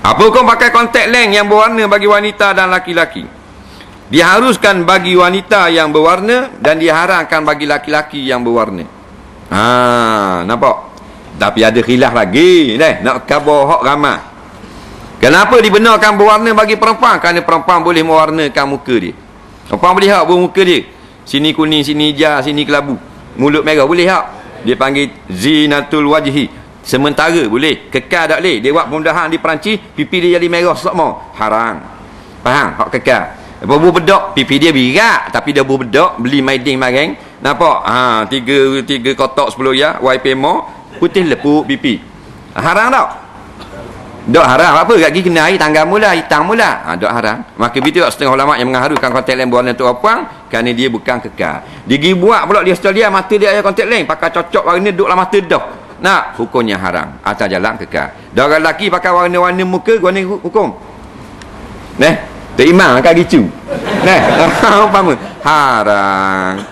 Apa hukum pakai kontak lens yang berwarna bagi wanita dan laki-laki? Diharuskan bagi wanita yang berwarna dan diharamkan bagi laki-laki yang berwarna. Nampak? Tapi ada khilaf lagi, nak khabar hak ramai. Kenapa dibenarkan berwarna bagi perempuan? Kerana perempuan boleh mewarnakan muka dia. Perempuan boleh hak muka dia. Sini kuning, sini hijau, sini kelabu. Mulut merah boleh hak. Dia panggil zinatul wajhi. Sementara boleh, kekal tak boleh. Dia buat pemudahan di Perancis, pipi dia jadi merah semua. Haram. Faham? Hak kekal. Baru bedak, pipi dia birak, tapi dia baru bedak, beli maiding mareng. Nampak? Tiga kotak 10 ya, YP mo, putih lepuk pipi. Haram tak? Tak haram. Apa? Gak kena air tangga mula, hitam mula. Tak haram. Maka begitu setengah ulama yang mengharukan kontak lens berwarna tu apa? Kerana dia bukan kekal. Dia pergi buat pula di Australia, mata dia ada kontak lens, pakai cocok warna duduk dalam mata dah. Nak, hukumnya haram. Atas jalan kekal. Dan orang lelaki pakai warna-warna muka, warna hukum. Terimang kan gitu. Apa haram.